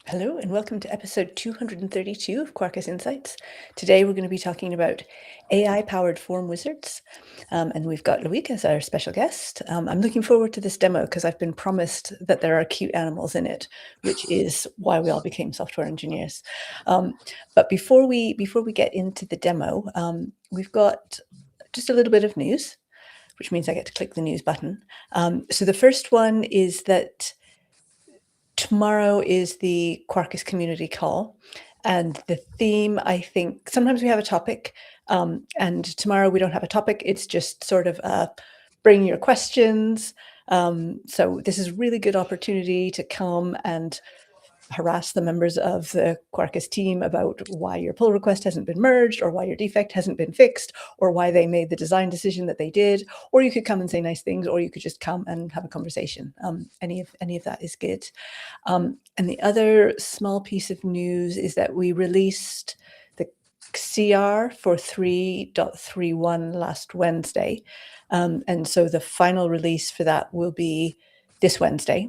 Hello and welcome to episode 232 of Quarkus Insights. Today we're going to be talking about AI-powered form wizards, and we've got Loïc as our special guest. I'm looking forward to this demo because I've been promised that there are cute animals in it, which is why we all became software engineers. But before we get into the demo, we've got just a little bit of news, which means I get to click the news button. So the first one is that tomorrow is the Quarkus community call, and the theme, I think, sometimes we have a topic, and tomorrow we don't have a topic. It's just sort of bring your questions. So this is a really good opportunity to come and harass the members of the Quarkus team about why your pull request hasn't been merged, or why your defect hasn't been fixed, or why they made the design decision that they did. Or you could come and say nice things, or you could just come and have a conversation. Any of that is good. And the other small piece of news is that we released the CR for 3.31 last Wednesday. And so the final release for that will be this Wednesday.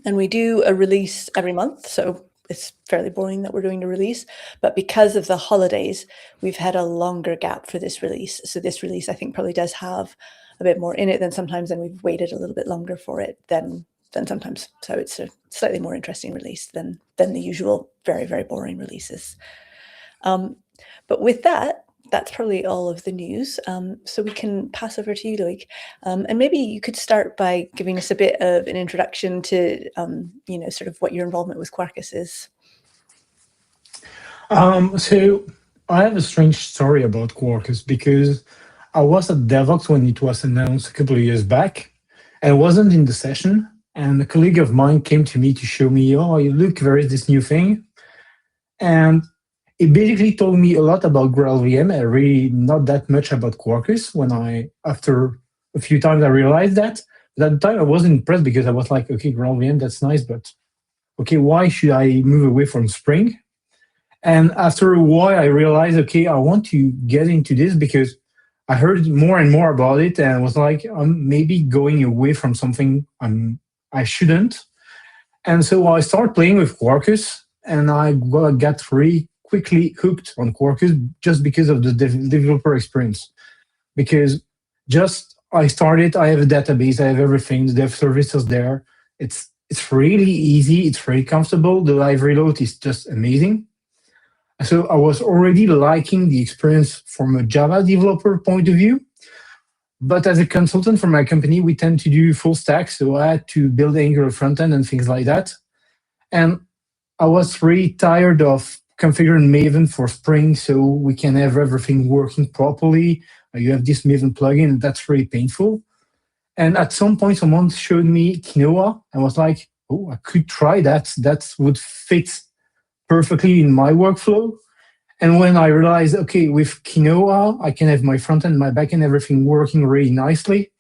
And we do a release every month, so it's fairly boring that we're doing a release. But because of the holidays, we've had a longer gap for this release. So this release, I think, probably does have a bit more in it than sometimes, and we've waited a little bit longer for it than sometimes. So it's a slightly more interesting release than the usual very, very boring releases. But with that, that's probably all of the news. So we can pass over to you, Loïc. And maybe you could start by giving us a bit of an introduction to, sort of what your involvement with Quarkus is. So I have a strange story about Quarkus because I was at DevOps when it was announced a couple of years back, and I wasn't in the session. And a colleague of mine came to me to show me, oh, look, there is this new thing. And it basically told me a lot about GraalVM and really not that much about Quarkus after a few times I realized that. But at the time I wasn't impressed because I was like, okay, GraalVM, that's nice, but okay, why should I move away from Spring? And after a while I realized, okay, I want to get into this because I heard more and more about it and was like, I'm maybe going away from something I shouldn't. And so I started playing with Quarkus and I got really quickly hooked on Quarkus just because of the developer experience. Because I started, I have a database, I have everything, the dev service is there. It's really easy, it's really comfortable. The live reload is just amazing. So I was already liking the experience from a Java developer point of view. But as a consultant for my company, we tend to do full stack. So I had to build Angular frontend and things like that. And I was really tired of configuring Maven for Spring so we can have everything working properly. You have this Maven plugin, and that's really painful. And at some point, someone showed me Quinoa and was like, oh, I could try that. That would fit perfectly in my workflow. And when I realized, okay, with Quinoa, I can have my front end, my back end, everything working really nicely,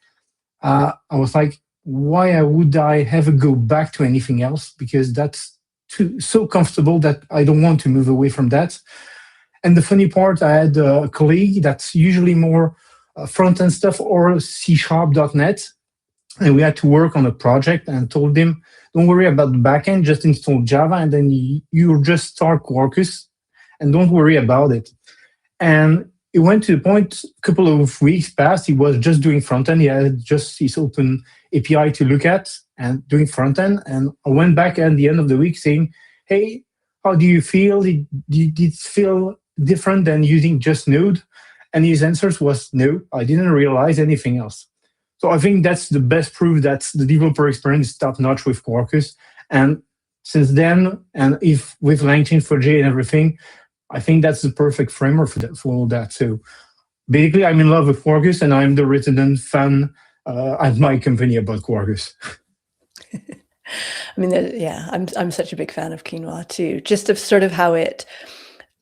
I was like, why would I ever go back to anything else? Because that's so comfortable that I don't want to move away from that. And the funny part, I had a colleague that's usually more front-end stuff or C#.NET, and we had to work on a project and told him, don't worry about the backend, just install Java, and then you just start Quarkus, and don't worry about it. And it went to the point, a couple of weeks passed, he was just doing front-end, he had just his open API to look at, and doing front end. And I went back at the end of the week saying, hey, how do you feel? Did it feel different than using just Node? And his answers was, no, I didn't realize anything else. So I think that's the best proof that the developer experience is top-notch with Quarkus. And since then, and if with LangChain4j and everything, I think that's the perfect framework for all that. So basically, I'm in love with Quarkus, and I'm the resident fan at my company about Quarkus. I mean, yeah, I'm such a big fan of Quinoa too, just of sort of how it,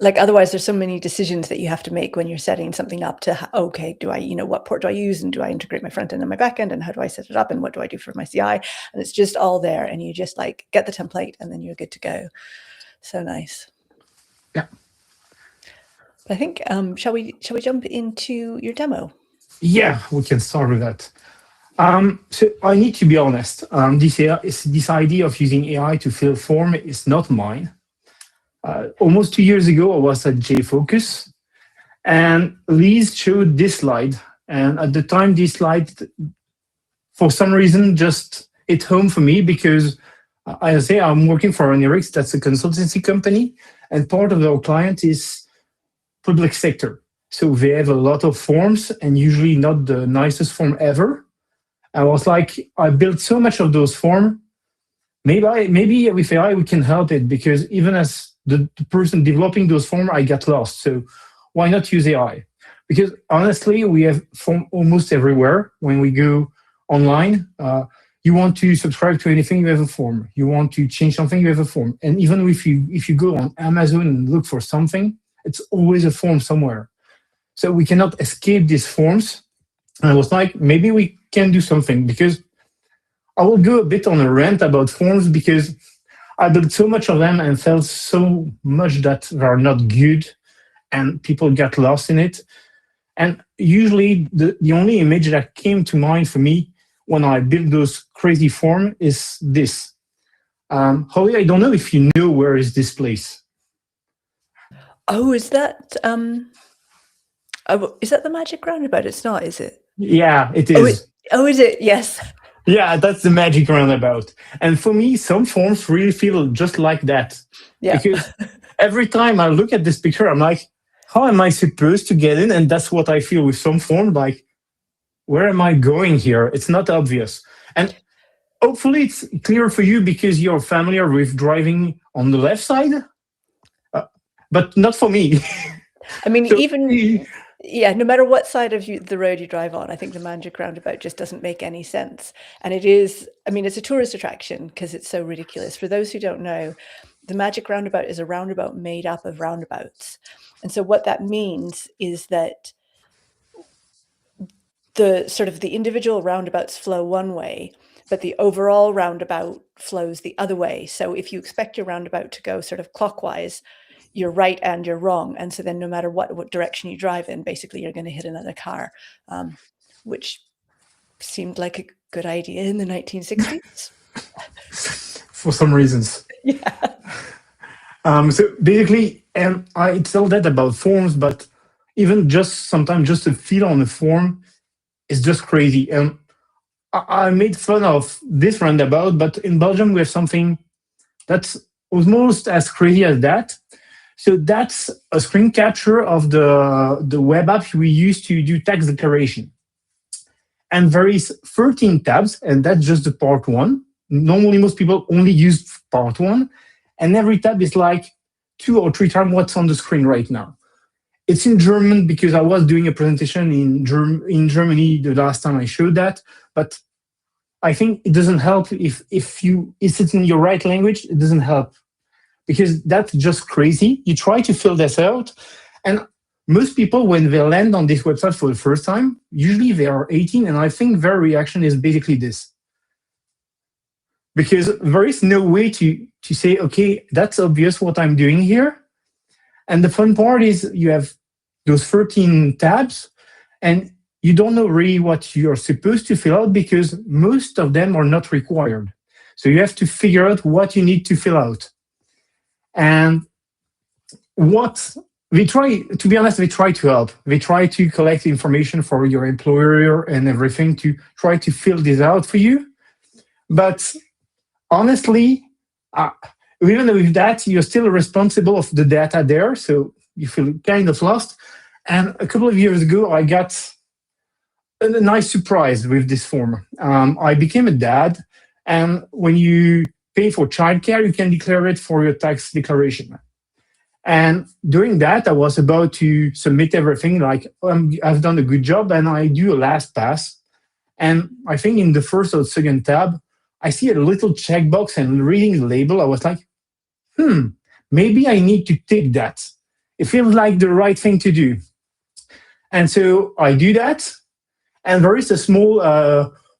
like, otherwise there's so many decisions that you have to make when you're setting something up to, okay, what port do I use, and do I integrate my front end and my back end, and how do I set it up, and what do I do for my CI? And it's just all there, and you just like get the template and then you're good to go. So nice. Yeah. But I think, shall we jump into your demo? Yeah, we can start with that. So I need to be honest. This idea of using AI to fill form is not mine. Almost 2 years ago, I was at JFocus, and Liz showed this slide. And at the time, this slide, for some reason, just hit home for me because I say I'm working for Onirix, that's a consultancy company, and part of our client is public sector. So they have a lot of forms and usually not the nicest form ever. I was like, I built so much of those forms. Maybe with AI we can help it because even as the person developing those forms, I got lost. So why not use AI? Because honestly, we have form almost everywhere. When we go online, you want to subscribe to anything, you have a form. You want to change something, you have a form. And even if you go on Amazon and look for something, it's always a form somewhere. So we cannot escape these forms. And I was like, maybe we can do something because I will go a bit on a rant about forms because I built so much of them and felt so much that they are not good and people get lost in it. And usually the only image that came to mind for me when I built those crazy forms is this. Holly, I don't know if you know where is this place. Oh, is that the magic roundabout? It's not, is it? Yeah, it is. Is it? Yes. Yeah, that's the magic roundabout. And for me, some forms really feel just like that. Yeah. Because every time I look at this picture, I'm like, how am I supposed to get in? And that's what I feel with some form, like, where am I going here? It's not obvious. And hopefully it's clear for you because you're familiar with driving on the left side, but not for me. I mean, no matter what side of the road you drive on, I think the magic roundabout just doesn't make any sense. And it's a tourist attraction because it's so ridiculous. For those who don't know, the magic roundabout is a roundabout made up of roundabouts. And so what that means is that the individual roundabouts flow one way, but the overall roundabout flows the other way. So if you expect your roundabout to go sort of clockwise, you're right and you're wrong. And so then no matter what direction you drive in, basically you're going to hit another car, which seemed like a good idea in the 1960s. For some reasons. Yeah. So basically, and I tell that about forms, but even just sometimes just a feel on the form is just crazy. And I made fun of this roundabout, but in Belgium we have something that's almost as crazy as that. So that's a screen capture of the web app we use to do tax declaration. And there is 13 tabs, and that's just the part one. Normally, most people only use part one, and every tab is like 2 or 3 times what's on the screen right now. It's in German because I was doing a presentation in Germany the last time I showed that, but I think it doesn't help if it's in your right language, it doesn't help. Because that's just crazy. You try to fill this out, and most people, when they land on this website for the first time, usually they are 18, and I think their reaction is basically this. Because there is no way to say, okay, that's obvious what I'm doing here. And the fun part is you have those 13 tabs, and you don't know really what you're supposed to fill out because most of them are not required. So you have to figure out what you need to fill out. And what we try, to be honest, we try to help. We try to collect information for your employer and everything to try to fill this out for you. But honestly, even with that, you're still responsible of the data there. So you feel kind of lost. And a couple of years ago, I got a nice surprise with this form. I became a dad. And when you pay for childcare, you can declare it for your tax declaration. And during that, I was about to submit everything like, I've done a good job, and I do a last pass. And I think in the first or second tab, I see a little checkbox, and reading the label, I was like, maybe I need to tick that. It feels like the right thing to do. And so I do that. And there is a small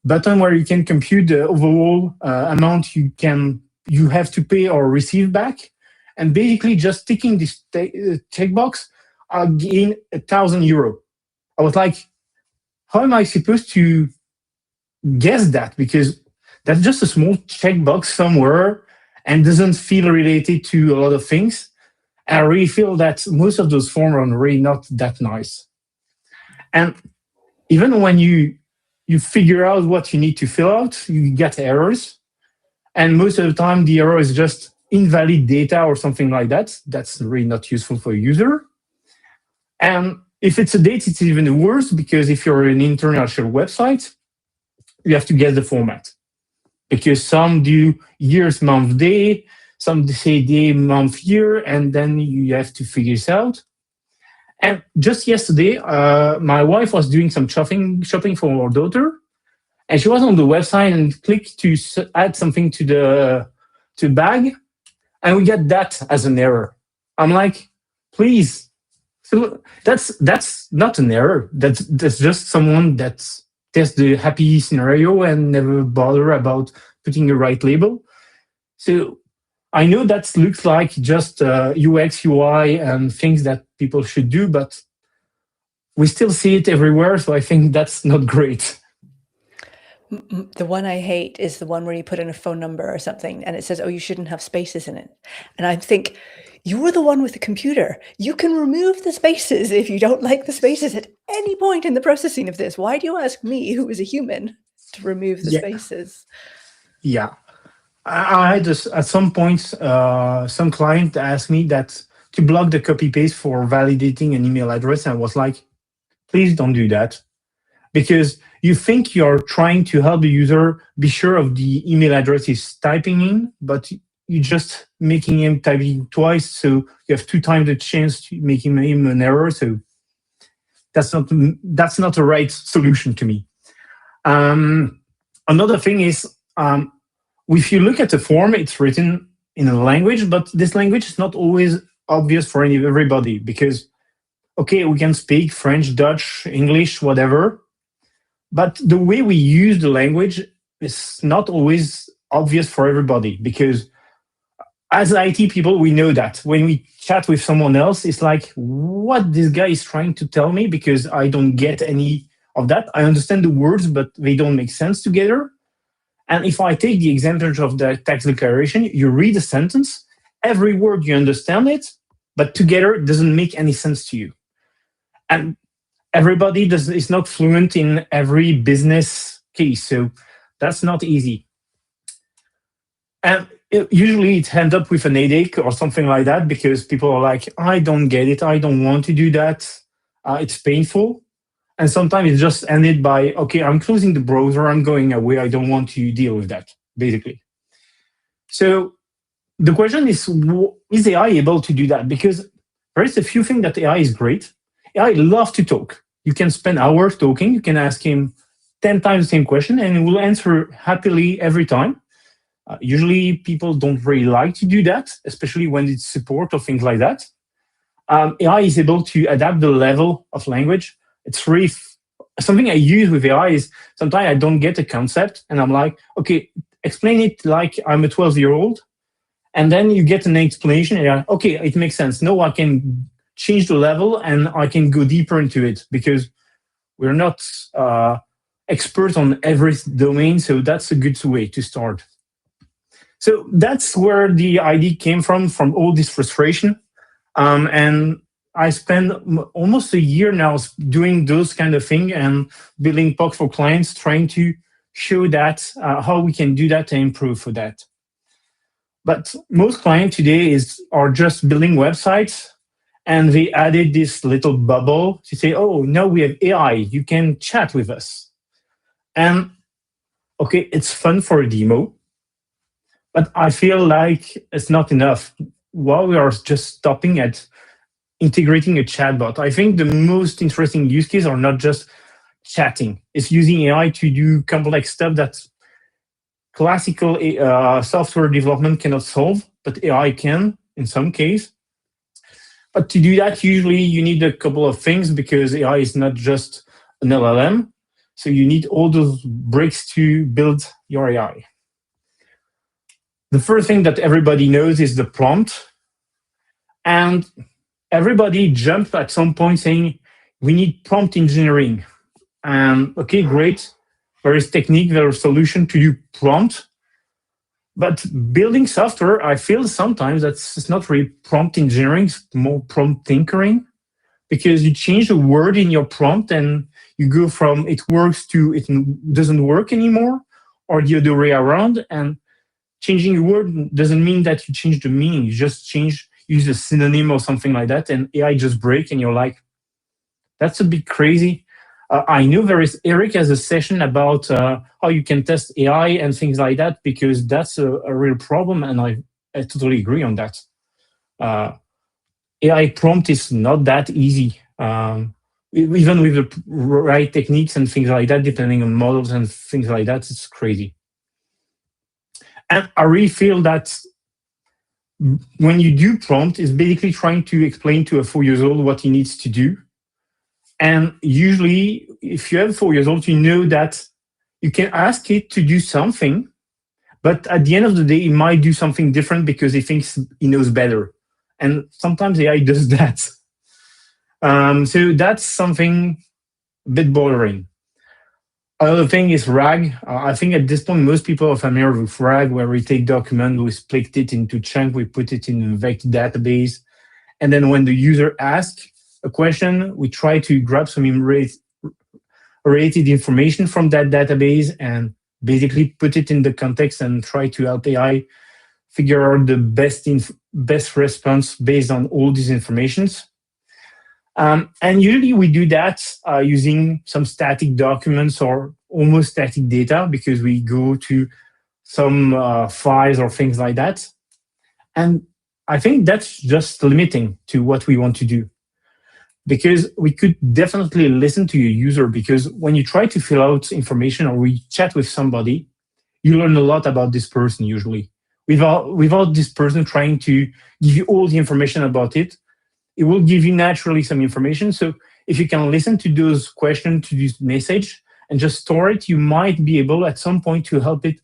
button where you can compute the overall amount you have to pay or receive back. And basically just ticking this checkbox, I'll gain €1,000. I was like, how am I supposed to guess that because that's just a small checkbox somewhere and doesn't feel related to a lot of things. I really feel that most of those forms are really not that nice. And even when you figure out what you need to fill out, you get errors. And most of the time, the error is just invalid data or something like that. That's really not useful for a user. And if it's a date, it's even worse because if you're an international website, you have to guess the format because some do years, month, day, some say day, month, year, and then you have to figure this out. And just yesterday, my wife was doing some shopping for her daughter, and she was on the website and clicked to add something to the bag, and we get that as an error. I'm like, please. So that's not an error. That's just someone that's the happy scenario and never bother about putting the right label. So I know that looks like just UX, UI, and things that people should do, but we still see it everywhere. So I think that's not great. The one I hate is the one where you put in a phone number or something and it says, oh, you shouldn't have spaces in it. And I think, you were the one with the computer. You can remove the spaces if you don't like the spaces at any point in the processing of this. Why do you ask me, who is a human, to remove the spaces? Yeah. I had this, at some point, some client asked me that to block the copy paste for validating an email address. And I was like, please don't do that. Because you think you're trying to help the user be sure of the email address he's typing in, but you're just making him typing twice. So you have 2 times the chance to making him an error. So that's not the right solution to me. Another thing is, if you look at the form, it's written in a language, but this language is not always obvious for everybody because, okay, we can speak French, Dutch, English, whatever, but the way we use the language is not always obvious for everybody because as IT people, we know that when we chat with someone else, it's like, what this guy is trying to tell me because I don't get any of that. I understand the words, but they don't make sense together. And if I take the example of the tax declaration, you read a sentence, every word you understand it, but together it doesn't make any sense to you. And everybody is not fluent in every business case, so that's not easy. And usually it ends up with an headache or something like that because people are like, I don't get it, I don't want to do that, it's painful. And sometimes it just ended by, okay, I'm closing the browser, I'm going away, I don't want to deal with that, basically. So the question is AI able to do that? Because there is a few things that AI is great. AI loves to talk. You can spend hours talking, you can ask him 10 times the same question and he will answer happily every time. Usually people don't really like to do that, especially when it's support or things like that. AI is able to adapt the level of language. It's really something I use with AI is sometimes I don't get a concept and I'm like, okay, explain it like I'm a 12-year-old. And then you get an explanation and you're like, okay, it makes sense. No, I can change the level and I can go deeper into it because we're not experts on every domain. So that's a good way to start. So that's where the idea came from all this frustration. And I spent almost a year now doing those kind of things and building POC for clients, trying to show that how we can do that and improve for that. But most clients today are just building websites and they added this little bubble to say, oh, now we have AI, you can chat with us. And okay, it's fun for a demo, but I feel like it's not enough. While we are just stopping at integrating a chatbot, I think the most interesting use cases are not just chatting. It's using AI to do complex stuff that classical software development cannot solve, but AI can in some case. But to do that, usually you need a couple of things because AI is not just an LLM. So you need all those bricks to build your AI. The first thing that everybody knows is the prompt. And everybody jumped at some point saying, we need prompt engineering. Okay, great. various technique, various solution to do prompt. But building software, I feel sometimes it's not really prompt engineering, it's more prompt tinkering, because you change a word in your prompt and you go from it works to it doesn't work anymore, or the other way around. And changing a word doesn't mean that you change the meaning. You just use a synonym or something like that, and AI just break, and you're like, that's a bit crazy. I know Eric has a session about how you can test AI and things like that, because that's a real problem, and I totally agree on that. AI prompt is not that easy, even with the right techniques and things like that, depending on models and things like that, it's crazy. And I really feel that when you do prompt, it's basically trying to explain to a 4-year-old what he needs to do. And usually, if you have 4 years old, you know that you can ask it to do something, but at the end of the day, it might do something different because he thinks he knows better. And sometimes AI does that. So that's something a bit bothering. Another thing is RAG. I think at this point, most people are familiar with RAG, where we take document, we split it into chunks, we put it in a vector database. And then when the user asks a question, we try to grab some related information from that database and basically put it in the context and try to help AI figure out the best response based on all these informations. And usually we do that using some static documents or almost static data, because we go to some files or things like that. And I think that's just limiting to what we want to do, because we could definitely listen to your user, because when you try to fill out information or we chat with somebody, you learn a lot about this person usually. Without this person trying to give you all the information about it, it will give you naturally some information. So if you can listen to those questions, to this message, and just store it, you might be able at some point to help it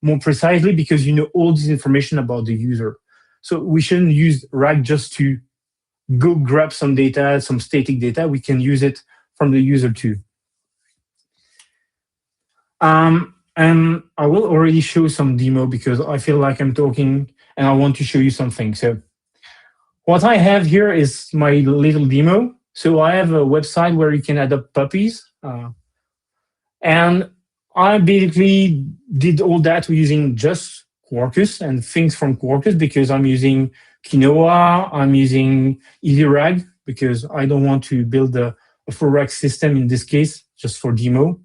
more precisely, because you know all this information about the user. So we shouldn't use RAG just to go grab some data, some static data. We can use it from the user too. And I will already show some demo, because I feel like I'm talking and I want to show you something. So what I have here is my little demo. So I have a website where you can adopt puppies. And I basically did all that using just Quarkus and things from Quarkus, because I'm using Quinoa, I'm using EasyRag, because I don't want to build a full RAG system in this case, just for demo.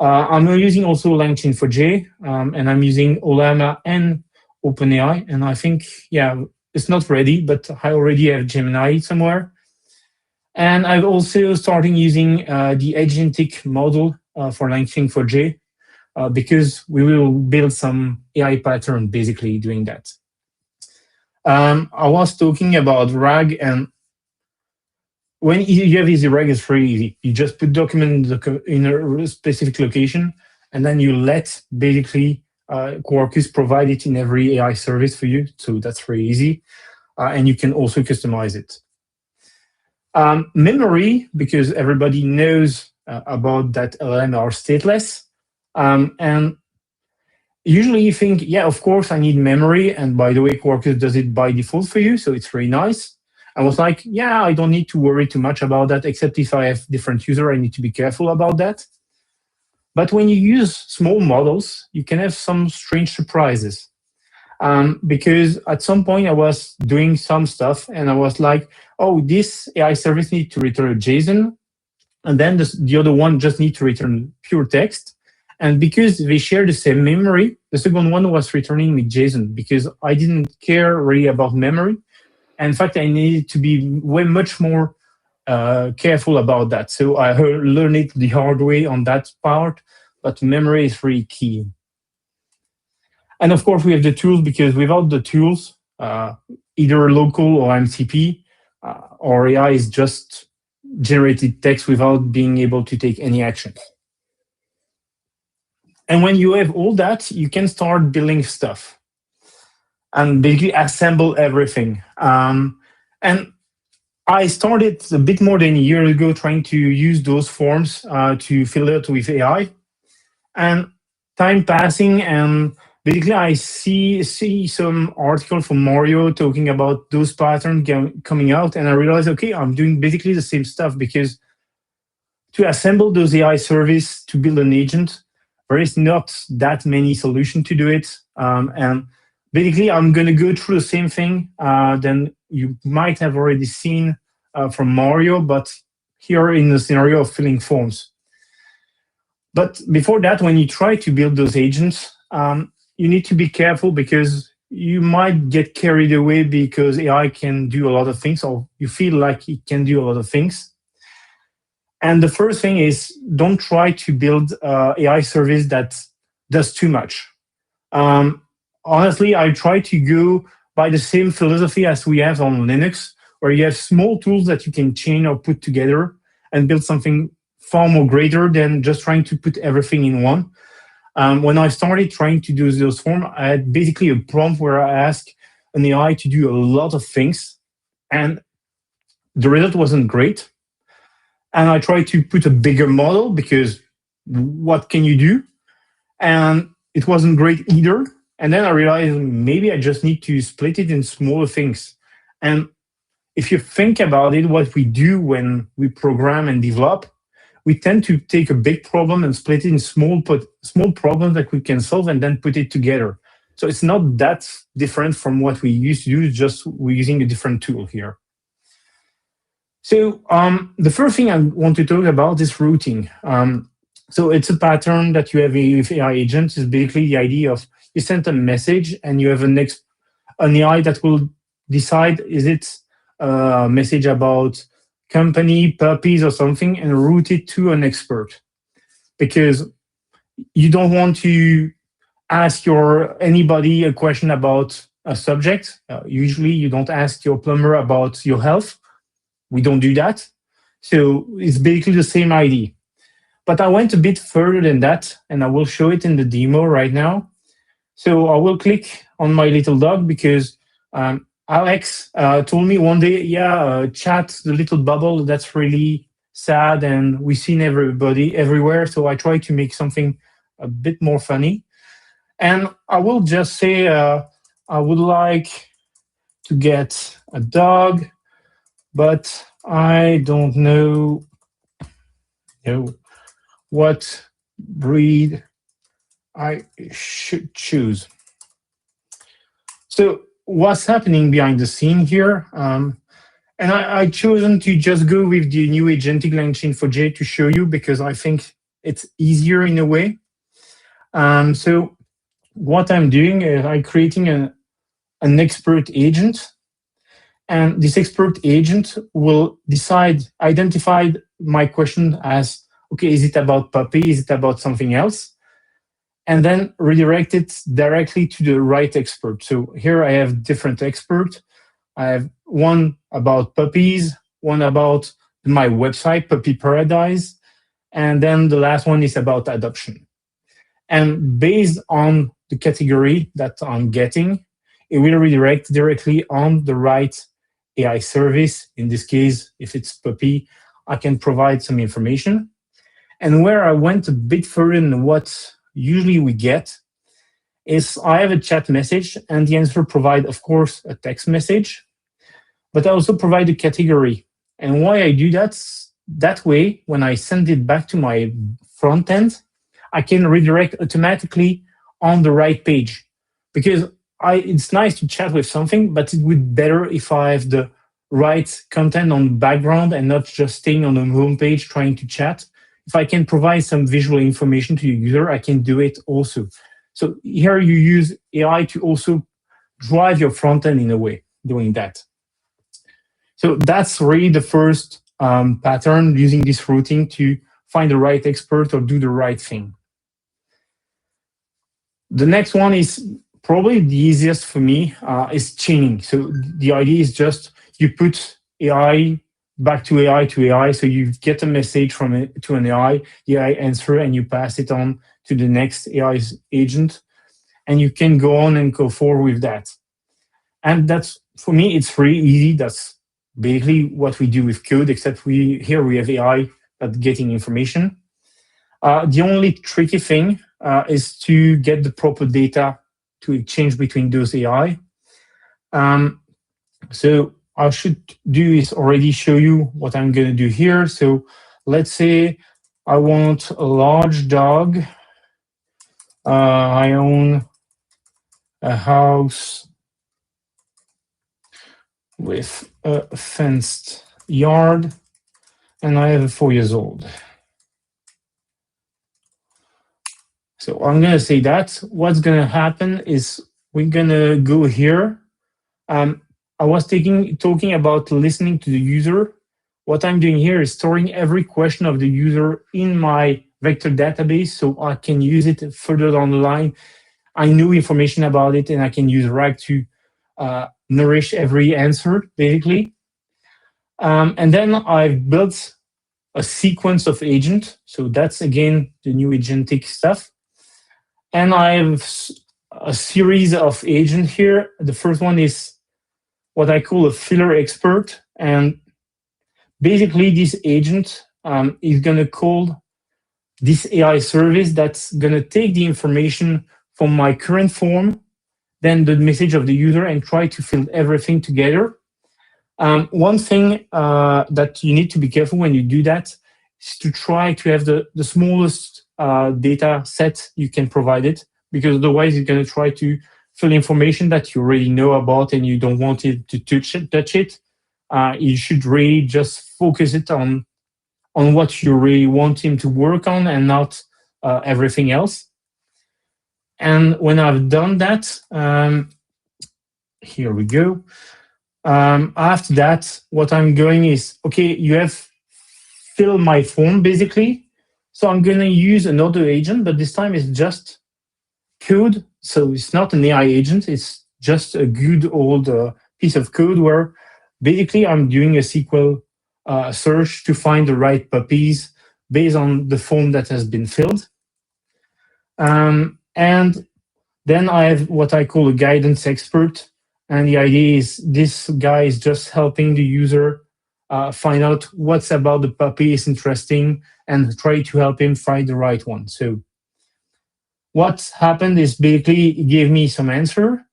I'm using also LangChain4j, and I'm using Ollama and OpenAI. And I think, yeah, it's not ready, but I already have Gemini somewhere. And I've also started using the agentic model for LangChain4j, because we will build some AI pattern basically doing that. I was talking about RAG, and when you have EasyRag, it's very easy. You just put document in a specific location, and then you let basically Quarkus provide it in every AI service for you. So that's very easy. And you can also customize it. Memory, because everybody knows about that LLM are stateless. And usually you think, yeah, of course I need memory. And by the way, Quarkus does it by default for you. So it's very nice. I was like, yeah, I don't need to worry too much about that, except if I have different user, I need to be careful about that. But when you use small models, you can have some strange surprises. Because at some point I was doing some stuff and I was like, oh, this AI service needs to return a JSON. And then the other one just needs to return pure text. And because they share the same memory, the second one was returning me JSON, because I didn't care really about memory. In fact, I needed to be way much more careful about that. So I learned it the hard way on that part, but memory is really key. And of course, we have the tools, because without the tools, either local or MCP, or AI is just generated text without being able to take any action. And when you have all that, you can start building stuff and basically assemble everything. And I started a bit more than a year ago trying to use those forms to fill it with AI. And time passing, and basically I see some article from Mario talking about those patterns coming out, and I realized, okay, I'm doing basically the same stuff, because to assemble those AI service to build an agent, there is not that many solutions to do it. And basically, I'm going to go through the same thing then you might have already seen from Mario, but here in the scenario of filling forms. But before that, when you try to build those agents, you need to be careful, because you might get carried away because AI can do a lot of things, or you feel like it can do a lot of things. And the first thing is, don't try to build AI service that does too much. Honestly, I try to go by the same philosophy as we have on Linux, where you have small tools that you can chain or put together and build something far more greater than just trying to put everything in one. When I started trying to do those forms, I had basically a prompt where I asked an AI to do a lot of things, and the result wasn't great. And I tried to put a bigger model, because what can you do? And it wasn't great either. And then I realized maybe I just need to split it in smaller things. And if you think about it, what we do when we program and develop, we tend to take a big problem and split it in small problems that we can solve and then put it together. So it's not that different from what we used to do, just we're using a different tool here. So the first thing I want to talk about is routing. So it's a pattern that you have with AI agents. Is basically the idea of you send a message and you have an AI that will decide, is it a message about company, puppies or something, and route it to an expert. Because you don't want to ask anybody a question about a subject. Usually you don't ask your plumber about your health. We don't do that. So it's basically the same idea. But I went a bit further than that, and I will show it in the demo right now. So I will click on my little dog, because Alex told me one day, chat, the little bubble, that's really sad, and we've seen everybody everywhere. So I try to make something a bit more funny. And I will just say, I would like to get a dog, but I don't know what breed I should choose. So what's happening behind the scene here? And I chosen to just go with the new agentic Lang-Chain4j to show you, because I think it's easier in a way. So what I'm doing is I'm creating an expert agent. And this expert agent will identify my question as, okay, is it about puppy? Is it about something else? And then redirect it directly to the right expert. So here I have different experts. I have one about puppies, one about my website, Puppy Paradise, and then the last one is about adoption. And based on the category that I'm getting, it will redirect directly on the right AI service. In this case, if it's puppy, I can provide some information. And where I went a bit further than what usually we get is I have a chat message, and the answer provide, of course, a text message, but I also provide a category. And why I do that way, when I send it back to my front end, I can redirect automatically on the right page. Because it's nice to chat with something, but it would be better if I have the right content on the background and not just staying on the home page trying to chat. If I can provide some visual information to the user, I can do it also. So here you use AI to also drive your front end in a way, doing that. So that's really the first pattern, using this routing to find the right expert or do the right thing. The next one is probably the easiest for me, is chaining. So the idea is just you put AI back to AI to AI. So you get a message from it to an AI, the AI answer, and you pass it on to the next AI agent. And you can go on and go forward with that. And that's, for me, it's really easy. That's basically what we do with code, except here we have AI that's getting information. The only tricky thing is to get the proper data to exchange between those AI. So I should do is already show you what I'm going to do here. So let's say I want a large dog. I own a house with a fenced yard, and I have a 4 years old. So I'm going to say that. What's going to happen is we're going to go here. I was talking about listening to the user. What I'm doing here is storing every question of the user in my vector database so I can use it further down the line. I know information about it and I can use RAG to nourish every answer, basically. And then I've built a sequence of agent. So that's, again, the new agentic stuff. And I have a series of agents here. The first one is what I call a filler expert. And basically, this agent is going to call this AI service that's going to take the information from my current form, then the message of the user, and try to fill everything together. One thing that you need to be careful when you do that is to try to have the smallest data set you can provide it, because otherwise it's going to try to fill information that you already know about and you don't want it to touch it. You should really just focus it on what you really want him to work on and not everything else. And when I've done that, here we go. After that, what I'm going is, okay, you have filled my form basically. So I'm going to use another agent, but this time it's just code. So it's not an AI agent. It's just a good old piece of code where basically I'm doing a SQL search to find the right puppies based on the form that has been filled. And then I have what I call a guidance expert. And the idea is this guy is just helping the user find out what's about the puppy is interesting and try to help him find the right one. So what happened is basically it gave me some answer.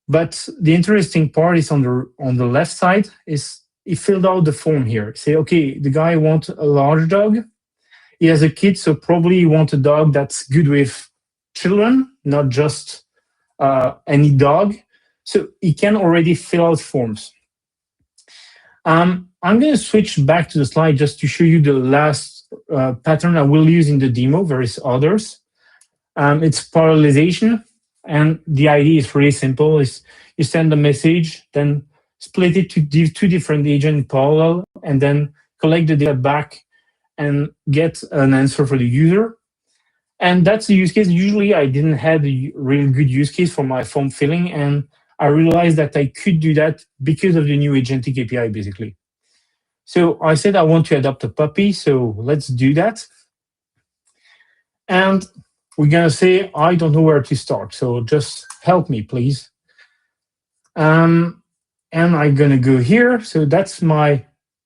But the interesting part is on the left side is he filled out the form here. Say, okay, the guy wants a large dog. He has a kid, so probably he wants a dog that's good with children, not just any dog. So he can already fill out forms. I'm going to switch back to the slide just to show you the last pattern I will use in the demo. There is others. It's parallelization. And the idea is really simple. Is you send a message, then split it to two different agents in parallel, and then collect the data back and get an answer for the user. And that's the use case. Usually I didn't have a really good use case for my form filling, and I realized that I could do that because of the new agentic API, basically. So I said I want to adopt a puppy, so let's do that. And we're going to say, I don't know where to start, so just help me, please. And I'm going to go here. So that's my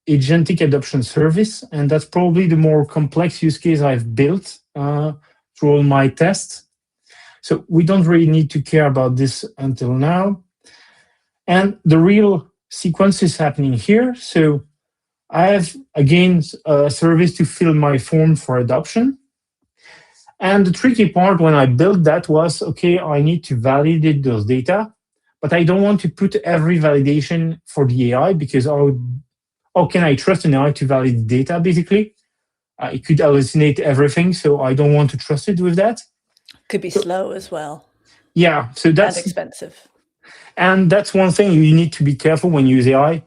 agentic adoption service, and that's probably the more complex use case I've built through all my tests. So we don't really need to care about this until now. And the real sequence is happening here. So I have, again, a service to fill my form for adoption. And the tricky part when I built that was, okay, I need to validate those data, but I don't want to put every validation for the AI because how can I trust an AI to validate data, basically? It could hallucinate everything, so I don't want to trust it with that. Could be slow as well. Yeah, so that's expensive. And that's one thing you need to be careful when you use AI.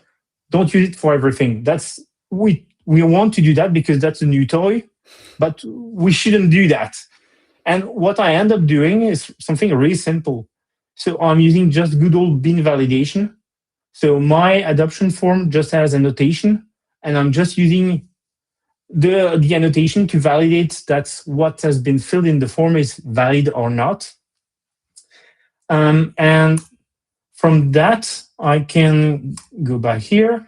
Don't use it for everything. That's we want to do that because that's a new toy, but we shouldn't do that. And what I end up doing is something really simple. So I'm using just good old bin validation. So my adoption form just has a notation, and I'm just using the annotation to validate that what has been filled in the form is valid or not. And from that, I can go back here.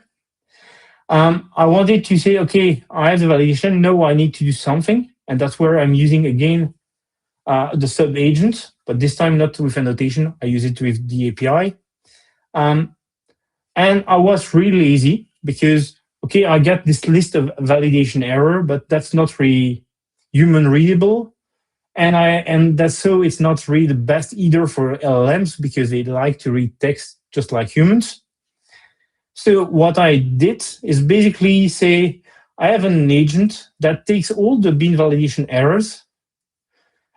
I wanted to say, okay, I have the validation. No, I need to do something. and that's where I'm using again the sub agent, but this time not with annotation. I use it with the API. And I was really lazy because, okay, I got this list of validation error, but that's not really human readable. And that's so it's not really the best either for LLMs because they like to read text just like humans. So what I did is basically say, I have an agent that takes all the bin validation errors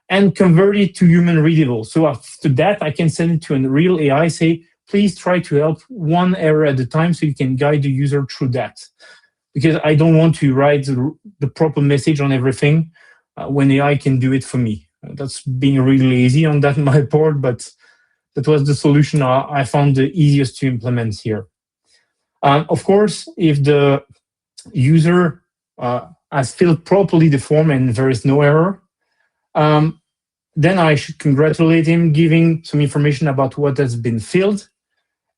and convert it to human readable. So after that, I can send it to a real AI, say, please try to help one error at a time so you can guide the user through that. Because I don't want to write the proper message on everything when AI can do it for me. That's being really lazy on that my part, but that was the solution I found the easiest to implement here. Of course, if the user has filled properly the form and there is no error, then I should congratulate him, giving some information about what has been filled,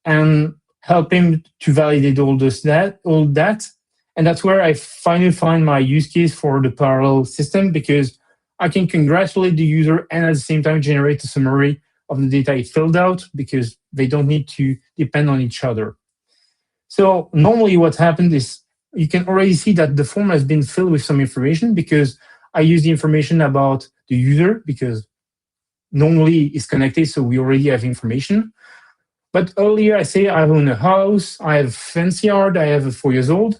and help him to validate all that. And that's where I finally find my use case for the parallel system, because I can congratulate the user and at the same time generate a summary of the data he filled out, because they don't need to depend on each other. So normally what happened is you can already see that the form has been filled with some information, because I use the information about the user, because normally it's connected, so we already have information. But earlier I say I own a house, I have a fancy yard, I have a 4 years old.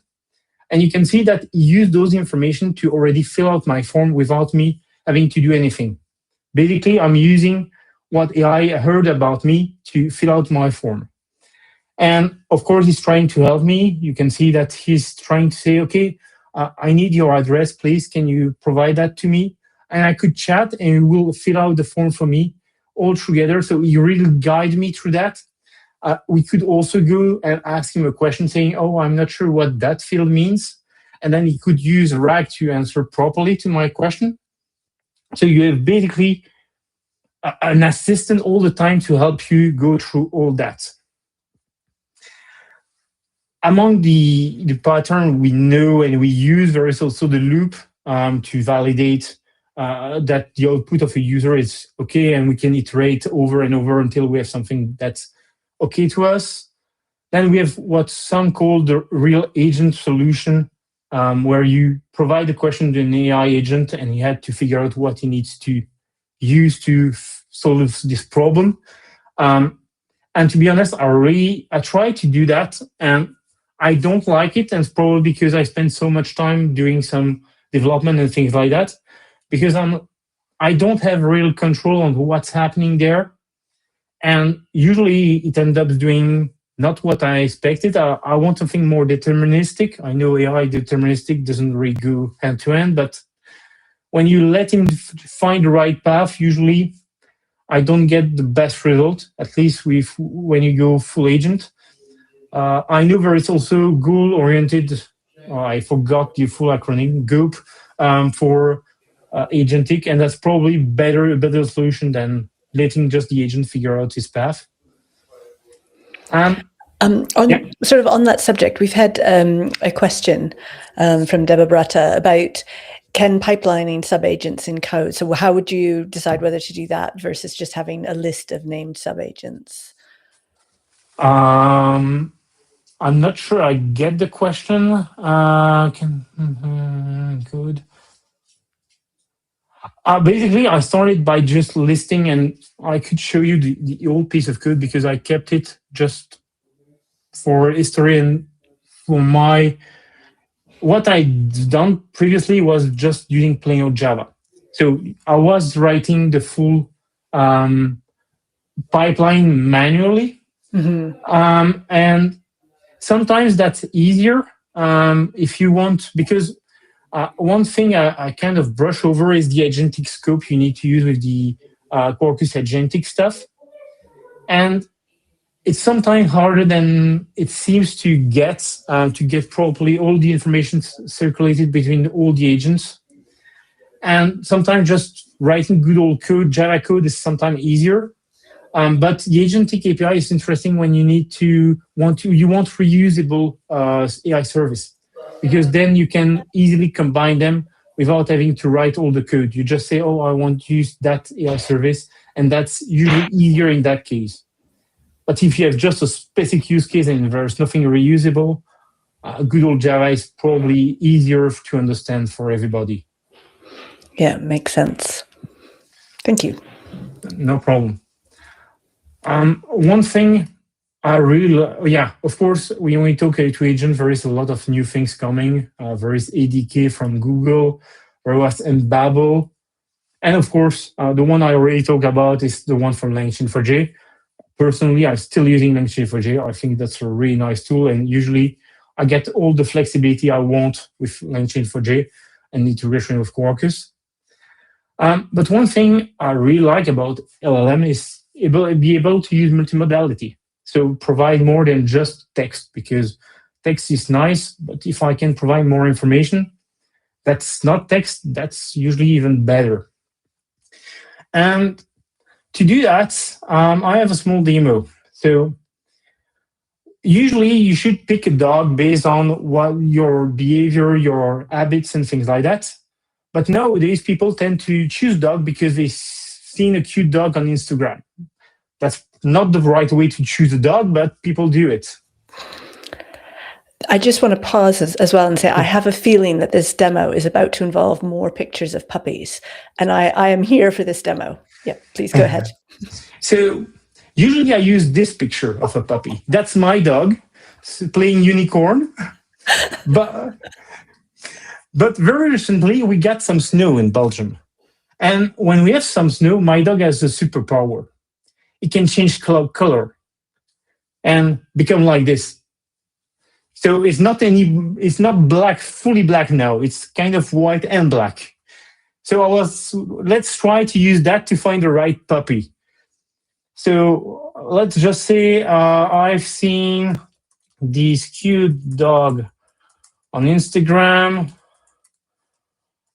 And you can see that he used those information to already fill out my form without me having to do anything. Basically, I'm using what AI heard about me to fill out my form. And of course, he's trying to help me. You can see that he's trying to say, okay, I need your address, please. Can you provide that to me? And I could chat and he will fill out the form for me all together. So he really guide me through that. We could also go and ask him a question saying, oh, I'm not sure what that field means. And then he could use RAG to answer properly to my question. So you have basically an assistant all the time to help you go through all that. Among the pattern we know and we use, there is also the loop to validate that the output of a user is okay, and we can iterate over and over until we have something that's okay to us. Then we have what some call the real agent solution, where you provide the question to an AI agent and he had to figure out what he needs to use to solve this problem. And to be honest, I try to do that, and I don't like it, and it's probably because I spend so much time doing some development and things like that, because I don't have real control on what's happening there. And usually it ends up doing not what I expected. I want something more deterministic. I know AI deterministic doesn't really go hand to hand, but when you let him find the right path, usually I don't get the best result, at least when you go full agent. I know there is also goal-oriented, I forgot the full acronym, GOAP, for agentic, and that's probably a better solution than letting just the agent figure out his path. Sort of on that subject, we've had a question from Deborah Brata about, can pipelining sub-agents in code? So how would you decide whether to do that versus just having a list of named sub-agents? I'm not sure I get the question. Good. Basically, I started by just listing, and I could show you the old piece of code because I kept it just for history and for what I'd done previously was just using plain old Java. So I was writing the full pipeline manually. Mm-hmm. And sometimes that's easier if you want, because one thing I kind of brush over is the agentic scope you need to use with the Quarkus agentic stuff. And it's sometimes harder than it seems to get properly all the information circulated between all the agents. And sometimes just writing good old code, Java code, is sometimes easier. But the agentic API is interesting when you want reusable AI service, because then you can easily combine them without having to write all the code. You just say, oh, I want to use that AI service, and that's usually easier in that case. But if you have just a specific use case and there's nothing reusable, good old Java is probably easier to understand for everybody. Yeah, makes sense. Thank you. No problem. One thing I really, of course, when we talk to agent, there is a lot of new things coming. There is ADK from Google, there was Mbabo, and of course, the one I already talked about is the one from Langchain4j. Personally, I'm still using Langchain4j. I think that's a really nice tool, and usually I get all the flexibility I want with Langchain4j and integration with Quarkus. But one thing I really like about LLM is be able to use multimodality. So provide more than just text, because text is nice, but if I can provide more information that's not text, that's usually even better. And to do that, I have a small demo. So usually you should pick a dog based on what your behavior, your habits, and things like that. But nowadays, people tend to choose dog because they've seen a cute dog on Instagram. That's not the right way to choose a dog, but people do it. I just want to pause as well and say, I have a feeling that this demo is about to involve more pictures of puppies. And I am here for this demo. Yeah, please go ahead. So usually I use this picture of a puppy. That's my dog playing unicorn. But very recently, we got some snow in Belgium. And when we have some snow, my dog has a superpower. It can change color and become like this. So it's not black, fully black now. It's kind of white and black. So let's try to use that to find the right puppy. So let's just say I've seen this cute dog on Instagram.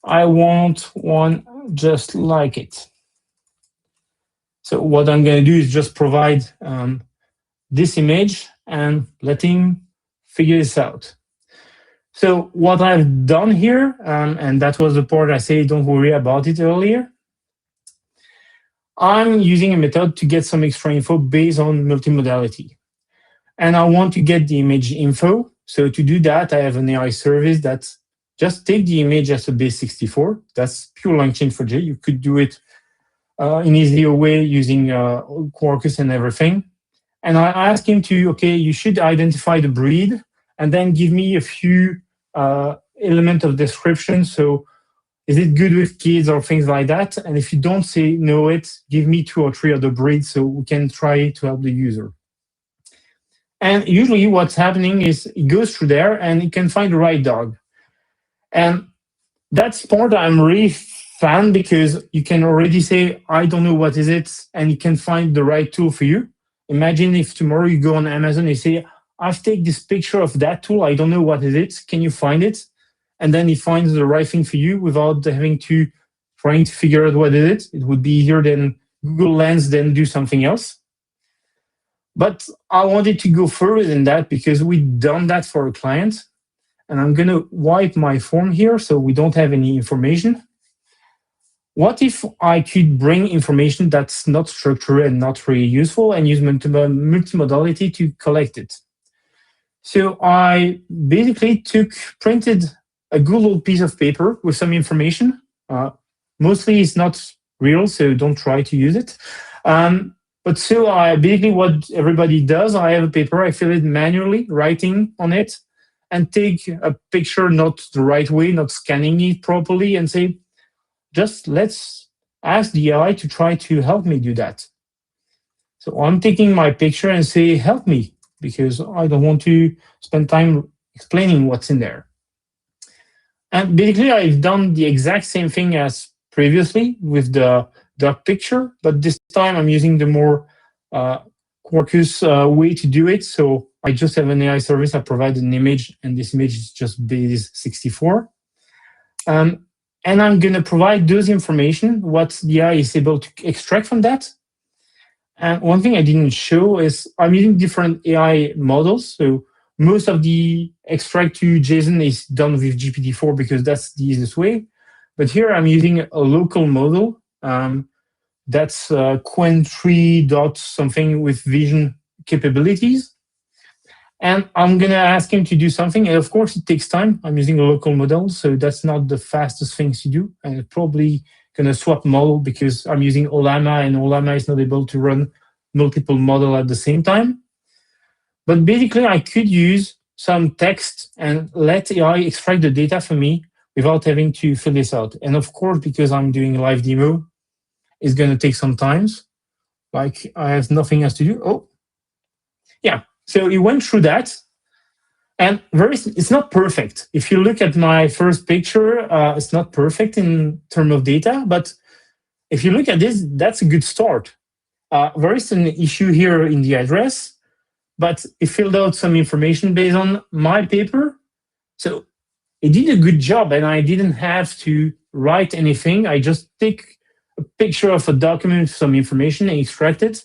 I want one just like it. So what I'm going to do is just provide this image and let him figure this out. So what I've done here, and that was the part I say don't worry about it earlier, I'm using a method to get some extra info based on multimodality. And I want to get the image info. So to do that, I have an AI service that just take the image as a base 64. That's pure Langchain4j. You could do it in easier way using Quarkus and everything. And I ask him to, okay, you should identify the breed and then give me a few elements of description. So is it good with kids or things like that? And if you don't know it, give me 2 or 3 other breeds so we can try to help the user. And usually what's happening is it goes through there and it can find the right dog. And that's part I'm really fan because you can already say, I don't know what is it, and you can find the right tool for you. Imagine if tomorrow you go on Amazon and you say, I've taken this picture of that tool, I don't know what is it, can you find it? And then he finds the right thing for you without having to trying to figure out what is it. It would be easier than Google Lens than do something else. But I wanted to go further than that because we've done that for a client. And I'm going to wipe my form here so we don't have any information. What if I could bring information that's not structured and not really useful and use multimodality to collect it? So I basically printed a good old piece of paper with some information. Mostly it's not real, so don't try to use it. But so basically what everybody does, I have a paper, I fill it manually, writing on it, and take a picture not the right way, not scanning it properly, and say, just let's ask the AI to try to help me do that. So I'm taking my picture and say, help me, because I don't want to spend time explaining what's in there. And basically, I've done the exact same thing as previously with the dog picture, but this time I'm using the more Quarkus way to do it. So I just have an AI service. I provide an image, and this image is just base 64. And I'm going to provide those information, what the AI is able to extract from that. And one thing I didn't show is I'm using different AI models. So most of the extract to JSON is done with GPT-4 because that's the easiest way. But here I'm using a local model. That's Quen 3 dot something with vision capabilities. And I'm going to ask him to do something. And of course, it takes time. I'm using a local model, so that's not the fastest thing to do. And probably going to swap model because I'm using Olama, and Olama is not able to run multiple model at the same time. But basically, I could use some text and let AI extract the data for me without having to fill this out. And of course, because I'm doing a live demo, it's going to take some time. Like I have nothing else to do. Oh, yeah. So it went through that. And it's not perfect. If you look at my first picture, it's not perfect in terms of data. But if you look at this, that's a good start. There is an issue here in the address, but it filled out some information based on my paper. So it did a good job, and I didn't have to write anything. I just take a picture of a document with some information and extract it.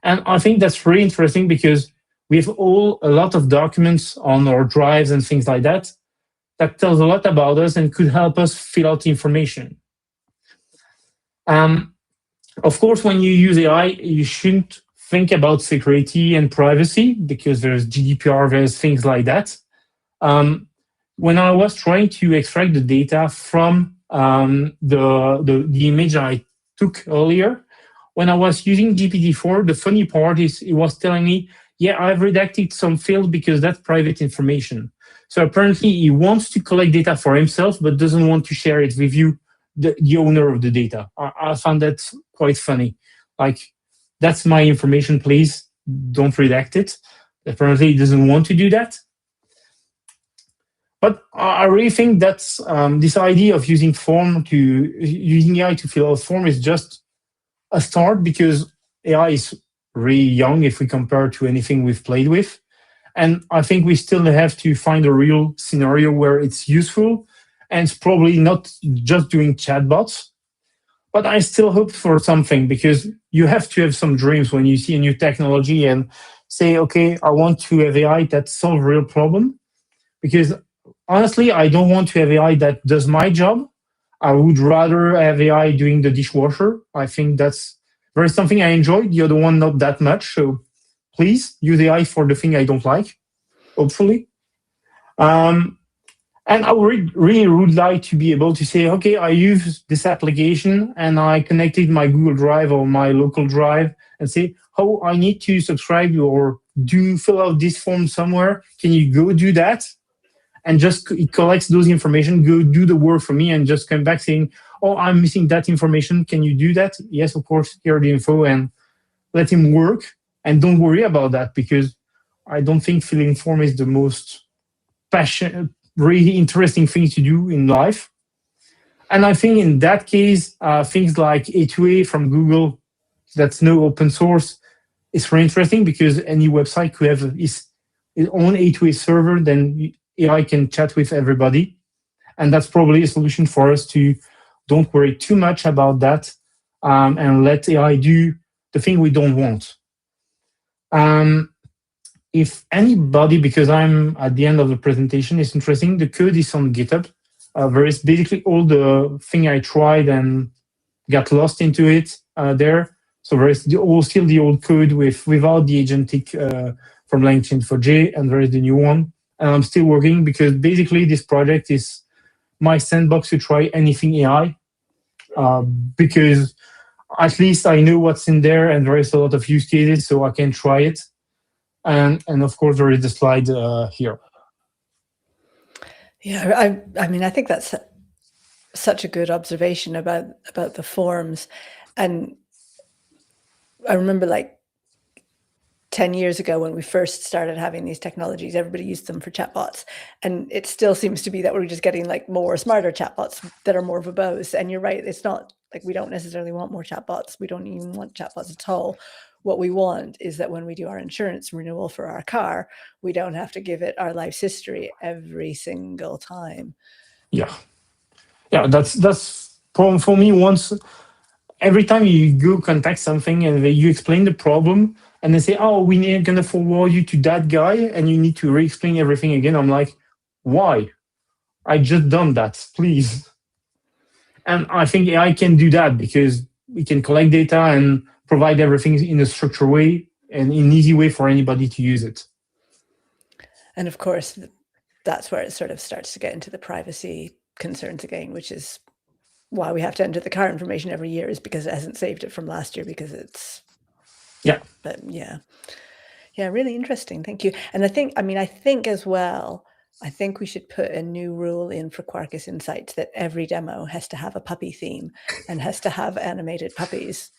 And I think that's really interesting because we have a lot of documents on our drives and things like that that tells a lot about us and could help us fill out the information. Of course, when you use AI, you shouldn't think about security and privacy because there's GDPR, there's things like that. When I was trying to extract the data from the image I took earlier, when I was using GPT-4, the funny part is it was telling me, yeah, I've redacted some field because that's private information. So apparently he wants to collect data for himself, but doesn't want to share it with you, the owner of the data. I found that quite funny. Like, that's my information, please don't redact it. Apparently he doesn't want to do that. But I really think that's this idea of using AI to fill out form is just a start because AI is really young if we compare to anything we've played with. And I think we still have to find a real scenario where it's useful, and it's probably not just doing chatbots. But I still hope for something because you have to have some dreams when you see a new technology and say, okay, I want to have AI that solves a real problem. Because honestly, I don't want to have AI that does my job. I would rather have AI doing the dishwasher. I think there is something I enjoy, the other one not that much. So please use AI for the thing I don't like, hopefully. And I really would like to be able to say, okay, I use this application and I connected my Google Drive or my local drive and say, oh, I need to subscribe or fill out this form somewhere. Can you go do that? And just it collects those information, go do the work for me and just come back saying, oh, I'm missing that information. Can you do that? Yes, of course, here are the info and let him work. And don't worry about that because I don't think filling form is the most really interesting thing to do in life. And I think in that case, things like A2A from Google, that's no open source, is very interesting because any website could have its own A2A server, then AI can chat with everybody. And that's probably a solution for us to don't worry too much about that and let AI do the thing we don't want. If anybody, because I'm at the end of the presentation, is interesting, the code is on GitHub. There is basically all the thing I tried and got lost into it there. So there is still the old code without the agentic from LangChain4j, and there is the new one. And I'm still working because basically this project is my sandbox to try anything AI because at least I know what's in there and there is a lot of use cases, so I can try it. And of course, there is the slide here. Yeah, I mean, I think that's such a good observation about the forms. And I remember like 10 years ago when we first started having these technologies, everybody used them for chatbots. And it still seems to be that we're just getting like more smarter chatbots that are more verbose. And you're right, it's not like we don't necessarily want more chatbots. We don't even want chatbots at all. What we want is that when we do our insurance renewal for our car, we don't have to give it our life's history every single time. Yeah, that's problem for me. Every time you go contact something and you explain the problem and they say, oh, we're going to forward you to that guy and you need to re-explain everything again. I'm like, why? I just done that, please. And I think AI can do that because we can collect data and provide everything in a structured way and in an easy way for anybody to use it. And of course, that's where it sort of starts to get into the privacy concerns again, which is why we have to enter the car information every year, is because it hasn't saved it from last year because it's... Yeah. But yeah, really interesting. Thank you. And I think as well, I think we should put a new rule in for Quarkus Insights that every demo has to have a puppy theme and has to have animated puppies,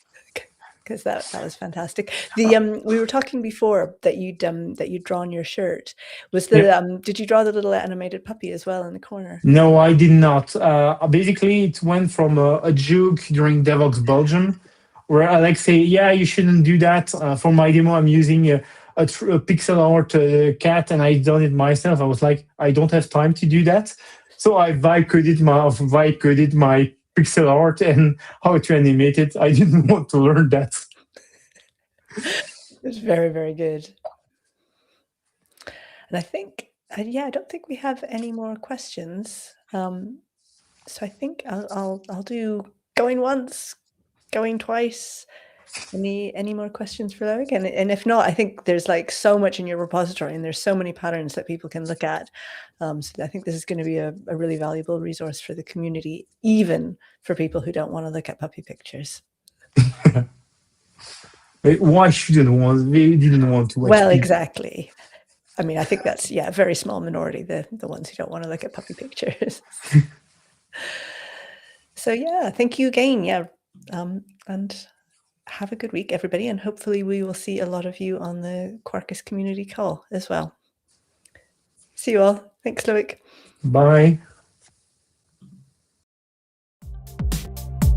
because that was fantastic. The we were talking before that you'd drawn your shirt. Was the did you draw the little animated puppy as well in the corner? No, I did not. Basically, it went from a joke during DevOps Belgium, where Alex say, "Yeah, you shouldn't do that." For my demo, I'm using a pixel art cat, and I done it myself. I was like, I don't have time to do that, so I vibe coded my pixel art and how to animate it. I didn't want to learn that. It's very, very good. And I think, I don't think we have any more questions. So I think I'll do going once, going twice. Any more questions for Loïc? And if not, I think there's like so much in your repository, and there's so many patterns that people can look at. So I think this is going to be a really valuable resource for the community, even for people who don't want to look at puppy pictures. Why shouldn't one? They didn't want to watch. Well, exactly. I mean, I think that's, a very small minority, the ones who don't want to look at puppy pictures. So yeah, thank you again. Yeah. And have a good week, everybody. And hopefully we will see a lot of you on the Quarkus community call as well. See you all. Thanks, Loïc. Bye.